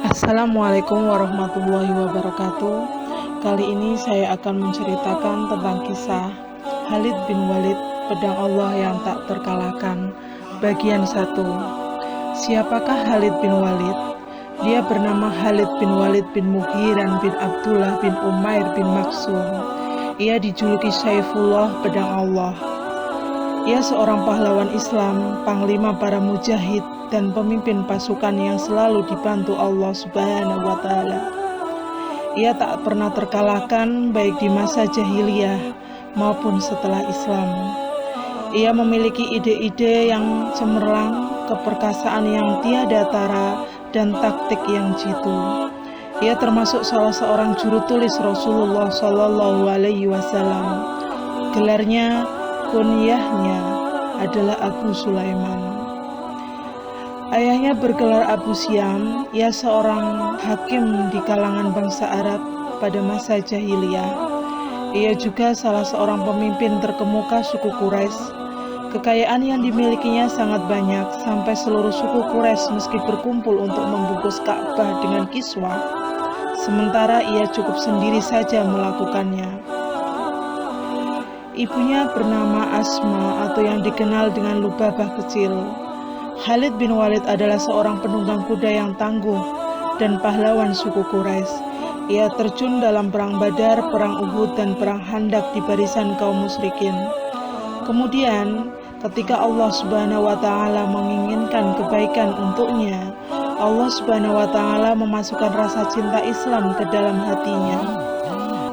Assalamualaikum warahmatullahi wabarakatuh. Kali ini saya akan menceritakan tentang kisah Khalid bin Walid, pedang Allah yang tak terkalahkan, bagian 1. Siapakah Khalid bin Walid? Dia bernama Khalid bin Walid bin Mughiran bin Abdullah bin Umair bin Maksum. Ia dijuluki Saifullah, pedang Allah. Ia seorang pahlawan Islam, panglima para mujahid, dan pemimpin pasukan yang selalu dibantu Allah Subhanahu wa Ta'ala. Ia tak pernah terkalahkan baik di masa jahiliyah maupun setelah Islam. Ia memiliki ide-ide yang cemerlang, keperkasaan yang tiada tara, dan taktik yang jitu. Ia termasuk salah seorang juru tulis Rasulullah Shallallahu Alaihi Wasallam. Gelarnya, kunyahnya adalah Abu Sulaiman. Ayahnya bergelar Abu Syam. Ia seorang hakim di kalangan bangsa Arab pada masa jahiliyah. Ia juga salah seorang pemimpin terkemuka suku Quraisy. Kekayaan yang dimilikinya sangat banyak, sampai seluruh suku Quraisy meski berkumpul untuk membungkus Ka'bah dengan kiswah, sementara ia cukup sendiri saja melakukannya. Ibunya bernama Asma atau yang dikenal dengan Lubabah kecil. Khalid bin Walid adalah seorang penunggang kuda yang tangguh dan pahlawan suku Quraisy. Ia terjun dalam perang Badar, perang Uhud, dan perang Khandaq di barisan kaum musyrikin. Kemudian, ketika Allah Subhanahu wa Ta'ala menginginkan kebaikan untuknya, Allah Subhanahu wa Ta'ala memasukkan rasa cinta Islam ke dalam hatinya.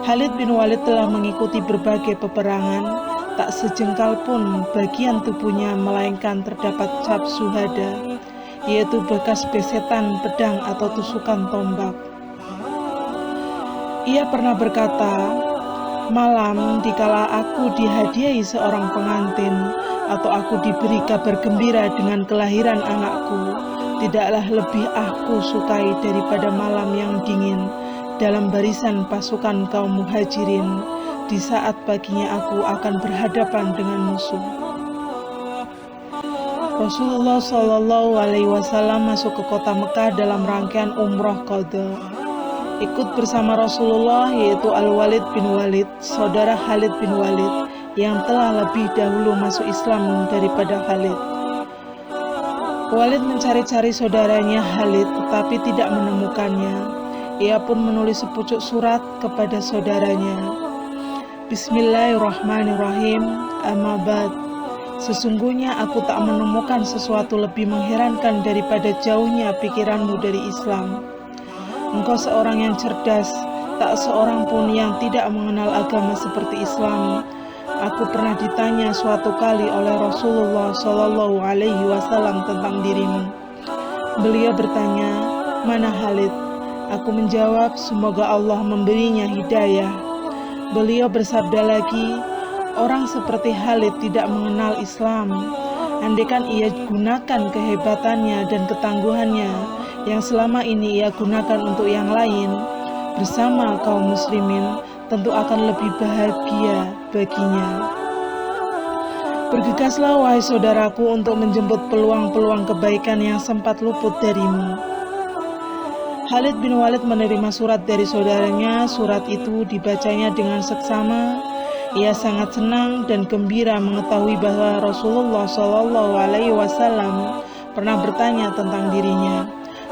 Khalid bin Walid telah mengikuti berbagai peperangan, tak sejengkal pun bagian tubuhnya melainkan terdapat cap syuhada, yaitu bekas besetan pedang atau tusukan tombak. Ia pernah berkata, "Malam dikala aku dihadiahi seorang pengantin, atau aku diberi kabar gembira dengan kelahiran anakku, tidaklah lebih aku sukai daripada malam yang dingin dalam barisan pasukan kaum muhajirin, di saat paginya aku akan berhadapan dengan musuh." Rasulullah Shallallahu Alaihi Wasallam masuk ke kota Mekah dalam rangkaian umroh qada. Ikut bersama Rasulullah yaitu Al-Walid bin Walid, saudara Khalid bin Walid, yang telah lebih dahulu masuk Islam daripada Khalid. Walid mencari-cari saudaranya Khalid tetapi tidak menemukannya. Ia pun menulis sepucuk surat kepada saudaranya. Bismillahirrahmanirrahim. Amma ba'd. Sesungguhnya aku tak menemukan sesuatu lebih mengherankan daripada jauhnya pikiranmu dari Islam. Engkau seorang yang cerdas, tak seorang pun yang tidak mengenal agama seperti Islam. Aku pernah ditanya suatu kali oleh Rasulullah Shallallahu Alaihi Wasallam tentang dirimu. Beliau bertanya, "Mana Khalid?" Aku menjawab, "Semoga Allah memberinya hidayah." Beliau bersabda lagi, "Orang seperti Khalid tidak mengenal Islam. Andaikan ia gunakan kehebatannya dan ketangguhannya yang selama ini ia gunakan untuk yang lain, bersama kaum muslimin, tentu akan lebih bahagia baginya." Bergegaslah wahai saudaraku untuk menjemput peluang-peluang kebaikan yang sempat luput darimu. Khalid bin Walid menerima surat dari saudaranya. Surat itu dibacanya dengan seksama. Ia sangat senang dan gembira mengetahui bahwa Rasulullah Shallallahu Alaihi Wasallam pernah bertanya tentang dirinya.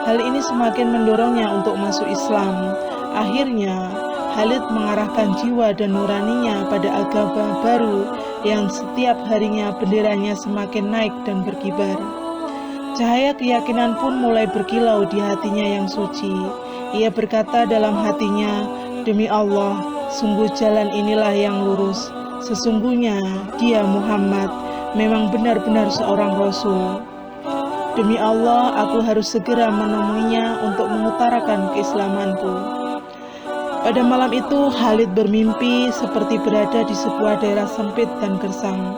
Hal ini semakin mendorongnya untuk masuk Islam. Akhirnya, Khalid mengarahkan jiwa dan nuraninya pada agama baru yang setiap harinya benderanya semakin naik dan berkibar. Cahaya keyakinan pun mulai berkilau di hatinya yang suci. Ia berkata dalam hatinya, "Demi Allah, sungguh jalan inilah yang lurus. Sesungguhnya dia Muhammad memang benar-benar seorang Rasul. Demi Allah, aku harus segera menemuinya untuk mengutarakan keislamanku." Pada malam itu, Khalid bermimpi seperti berada di sebuah daerah sempit dan gersang.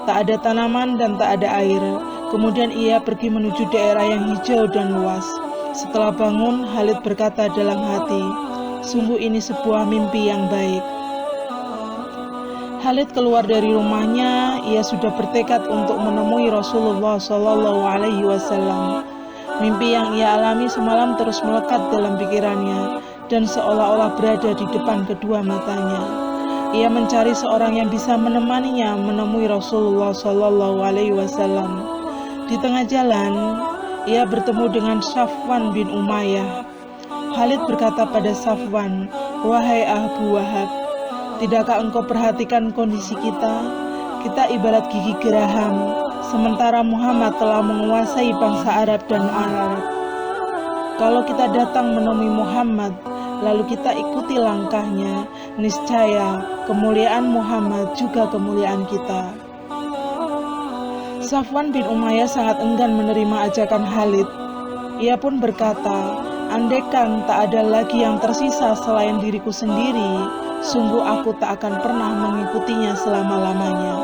Tak ada tanaman dan tak ada air. Kemudian ia pergi menuju daerah yang hijau dan luas. Setelah bangun, Khalid berkata dalam hati, "Sungguh ini sebuah mimpi yang baik." Khalid keluar dari rumahnya. Ia sudah bertekad untuk menemui Rasulullah Shallallahu Alaihi Wasallam. Mimpi yang ia alami semalam terus melekat dalam pikirannya dan seolah-olah berada di depan kedua matanya. Ia mencari seorang yang bisa menemaninya menemui Rasulullah SAW. Di tengah jalan, ia bertemu dengan Safwan bin Umayyah. Khalid berkata pada Safwan, "Wahai Abu Wahab, tidakkah engkau perhatikan kondisi kita? Kita ibarat gigi geraham, sementara Muhammad telah menguasai bangsa Arab dan Arab. Kalau kita datang menemui Muhammad, lalu kita ikuti langkahnya, niscaya kemuliaan Muhammad juga kemuliaan kita." Safwan bin Umayyah sangat enggan menerima ajakan Khalid. Ia pun berkata, "Andaikan tak ada lagi yang tersisa selain diriku sendiri, sungguh aku tak akan pernah mengikutinya selama-lamanya."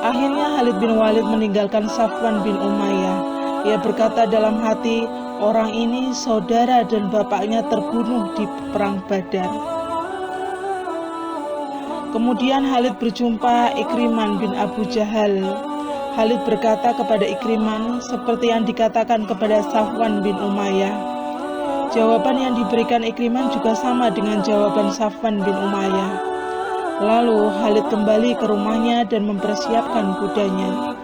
Akhirnya Khalid bin Walid meninggalkan Safwan bin Umayyah. Ia berkata dalam hati, orang ini saudara dan bapaknya terbunuh di perang Badar. Kemudian Khalid berjumpa Ikrimah bin Abu Jahal. Khalid berkata kepada Ikrimah seperti yang dikatakan kepada Safwan bin Umayyah. Jawaban yang diberikan Ikrimah juga sama dengan jawaban Safwan bin Umayyah. Lalu Khalid kembali ke rumahnya dan mempersiapkan kudanya.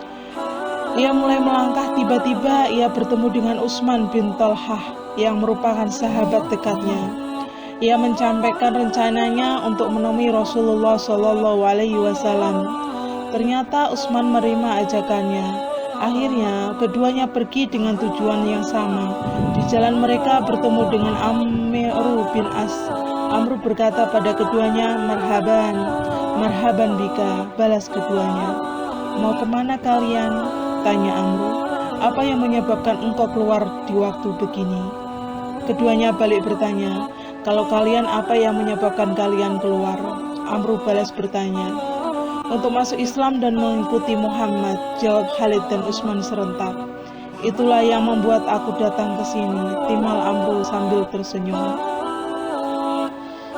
Ia mulai melangkah, tiba-tiba ia bertemu dengan Utsman bin Thalhah yang merupakan sahabat dekatnya. Ia menyampaikan rencananya untuk menemui Rasulullah SAW. Ternyata Utsman menerima ajakannya. Akhirnya keduanya pergi dengan tujuan yang sama. Di jalan mereka bertemu dengan Amr bin As. Amr berkata pada keduanya, "Marhaban, marhaban bika," balas keduanya. "Mau kemana kalian?" tanya Amr. "Apa yang menyebabkan engkau keluar di waktu begini?" Keduanya balik bertanya, "Kalau kalian, apa yang menyebabkan kalian keluar?" Amr balas bertanya, "Untuk masuk Islam dan mengikuti Muhammad," jawab Khalid dan Utsman serentak. "Itulah yang membuat aku datang ke sini," timal Amr sambil tersenyum.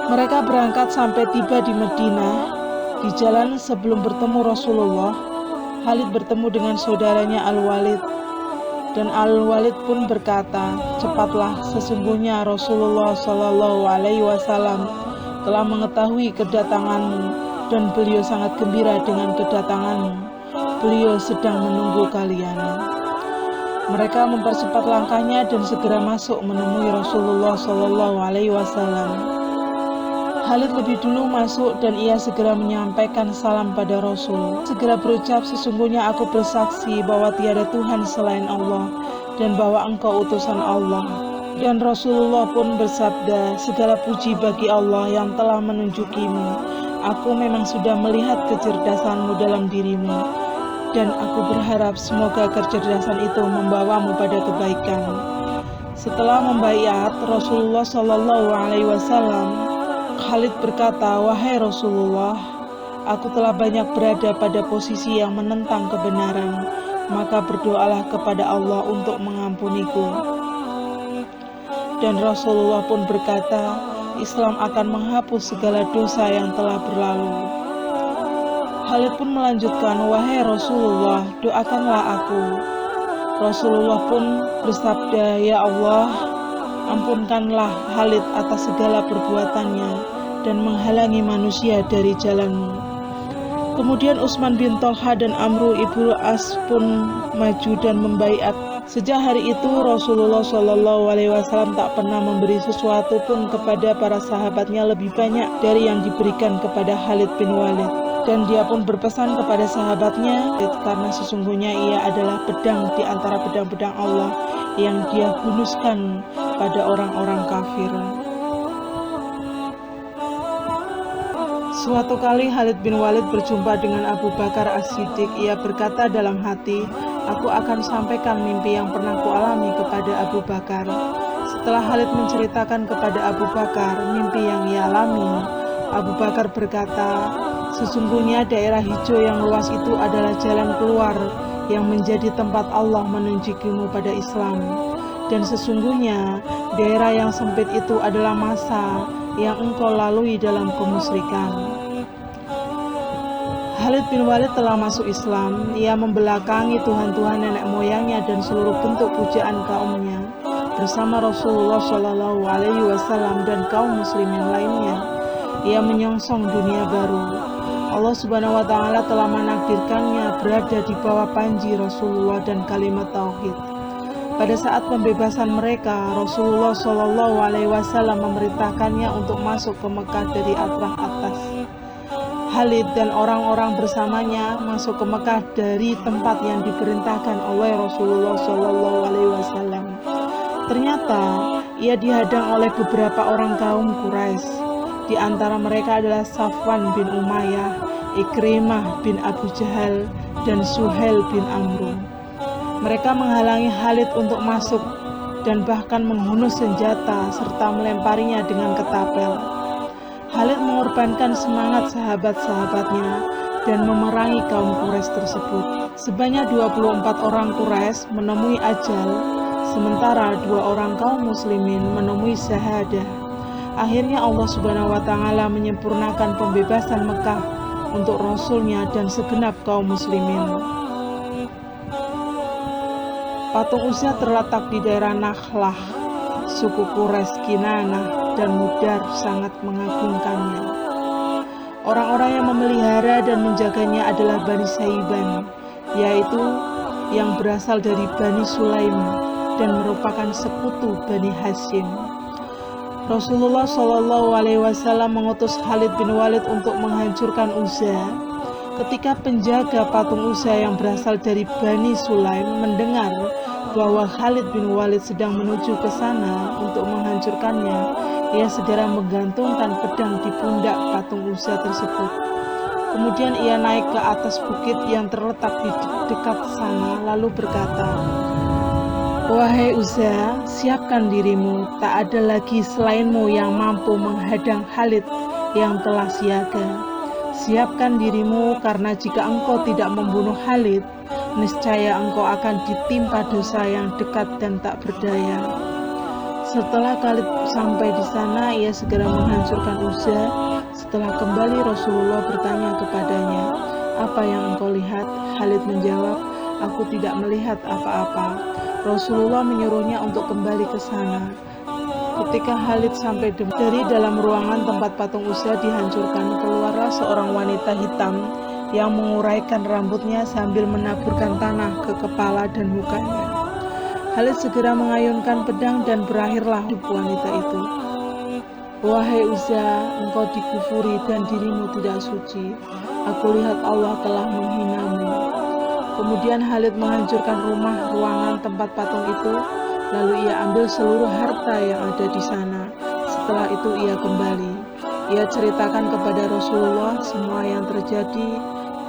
Mereka berangkat sampai tiba di Madinah. Di jalan sebelum bertemu Rasulullah, Khalid bertemu dengan saudaranya Al-Walid. Dan Al-Walid pun berkata, "Cepatlah, sesungguhnya Rasulullah SAW telah mengetahui kedatanganmu dan beliau sangat gembira dengan kedatanganmu. Beliau sedang menunggu kalian." Mereka mempercepat langkahnya dan segera masuk menemui Rasulullah SAW. Khalid lebih dulu masuk dan ia segera menyampaikan salam pada Rasul. Segera berucap, "Sesungguhnya aku bersaksi bahwa tiada Tuhan selain Allah dan bahwa engkau utusan Allah." Dan Rasulullah pun bersabda, "Segala puji bagi Allah yang telah menunjukimu. Aku memang sudah melihat kecerdasanmu dalam dirimu, dan aku berharap semoga kecerdasan itu membawamu pada kebaikan." Setelah membaiat Rasulullah SAW, Khalid berkata, "Wahai Rasulullah, aku telah banyak berada pada posisi yang menentang kebenaran, maka berdoalah kepada Allah untuk mengampuniku." Dan Rasulullah pun berkata, "Islam akan menghapus segala dosa yang telah berlalu." Khalid pun melanjutkan, "Wahai Rasulullah, doakanlah aku." Rasulullah pun bersabda, "Ya Allah, ampunkanlah Khalid atas segala perbuatannya dan menghalangi manusia dari jalanmu." Kemudian Utsman bin Thalhah dan Amr ibnu As pun maju dan membaiat. Sejak hari itu Rasulullah SAW tak pernah memberi sesuatu pun kepada para sahabatnya lebih banyak dari yang diberikan kepada Khalid bin Walid. Dan dia pun berpesan kepada sahabatnya, karena sesungguhnya ia adalah pedang di antara pedang-pedang Allah yang dia hunuskan pada orang-orang kafir. Suatu kali Khalid bin Walid berjumpa dengan Abu Bakar As-Siddiq. Ia berkata dalam hati, "Aku akan sampaikan mimpi yang pernah kualami kepada Abu Bakar." Setelah Khalid menceritakan kepada Abu Bakar mimpi yang ia alami, Abu Bakar berkata, "Sesungguhnya daerah hijau yang luas itu adalah jalan keluar yang menjadi tempat Allah menunjukimu pada Islam. Dan sesungguhnya daerah yang sempit itu adalah masa yang engkau lalui dalam kemusyrikan." Khalid bin Walid telah masuk Islam. Ia membelakangi Tuhan-Tuhan nenek moyangnya dan seluruh bentuk pujaan kaumnya. Bersama Rasulullah Shallallahu Alaihi Wasallam dan kaum muslimin lainnya, ia menyongsong dunia baru. Allah Subhanahu Wa Taala telah menakdirkannya berada di bawah panji Rasulullah dan kalimat tauhid. Pada saat pembebasan mereka, Rasulullah Shallallahu Alaihi Wasallam memerintahkannya untuk masuk ke Mekah dari arah atas. Khalid dan orang-orang bersamanya masuk ke Mekah dari tempat yang diperintahkan oleh Rasulullah Shallallahu Alaihi Wasallam. Ternyata ia dihadang oleh beberapa orang kaum Quraisy. Di antara mereka adalah Safwan bin Umayyah, Ikrimah bin Abu Jahal, dan Suhail bin Amr. Mereka menghalangi Khalid untuk masuk dan bahkan menghunus senjata serta melemparinya dengan ketapel. Khalid mengorbankan semangat sahabat-sahabatnya dan memerangi kaum Quraisy tersebut. Sebanyak 24 orang Quraisy menemui ajal, sementara 2 orang kaum muslimin menemui syahadah. Akhirnya Allah Subhanahu Wa Taala menyempurnakan pembebasan Mekah untuk Rasulnya dan segenap kaum muslimin. Patung Uzza terletak di daerah Nakhlah. Suku Quraisy, Kinanah, dan Mudar sangat mengagungkannya. Orang-orang yang memelihara dan menjaganya adalah Bani Saiban, yaitu yang berasal dari Bani Sulaim dan merupakan sekutu Bani Hashim. Rasulullah Shallallahu Alaihi Wasallam mengutus Khalid bin Walid untuk menghancurkan Uzza. Ketika penjaga patung Uzza yang berasal dari Bani Sulaim mendengar bahwa Khalid bin Walid sedang menuju ke sana untuk menghancurkannya, ia segera menggantungkan pedang di pundak patung Uzza tersebut. Kemudian ia naik ke atas bukit yang terletak di dekat sana lalu berkata, "Wahai Uzza, siapkan dirimu, tak ada lagi selainmu yang mampu menghadang Khalid yang telah siaga. Siapkan dirimu karena jika engkau tidak membunuh Khalid, niscaya engkau akan ditimpa dosa yang dekat dan tak berdaya." Setelah Khalid sampai di sana, ia segera menghancurkan Uzza. Setelah kembali, Rasulullah bertanya kepadanya, "Apa yang engkau lihat?" Khalid menjawab, "Aku tidak melihat apa-apa." Rasulullah menyuruhnya untuk kembali ke sana. Ketika Khalid sampai dari dalam ruangan tempat patung Uzza dihancurkan, keluarlah seorang wanita hitam yang menguraikan rambutnya sambil menaburkan tanah ke kepala dan mukanya. Khalid segera mengayunkan pedang dan berakhirlah hidup wanita itu. "Wahai Uzza, engkau dikufuri dan dirimu tidak suci. Aku lihat Allah telah menghinamu." Kemudian Khalid menghancurkan rumah ruangan tempat patung itu, lalu ia ambil seluruh harta yang ada di sana. Setelah itu ia kembali. Ia ceritakan kepada Rasulullah semua yang terjadi,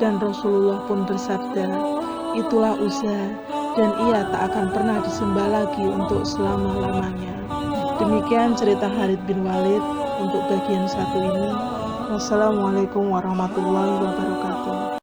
dan Rasulullah pun bersabda, "Itulah Uzza, dan ia tak akan pernah disembah lagi untuk selama-lamanya." Demikian cerita Khalid bin Walid untuk bagian 1 ini. Wassalamualaikum warahmatullahi wabarakatuh.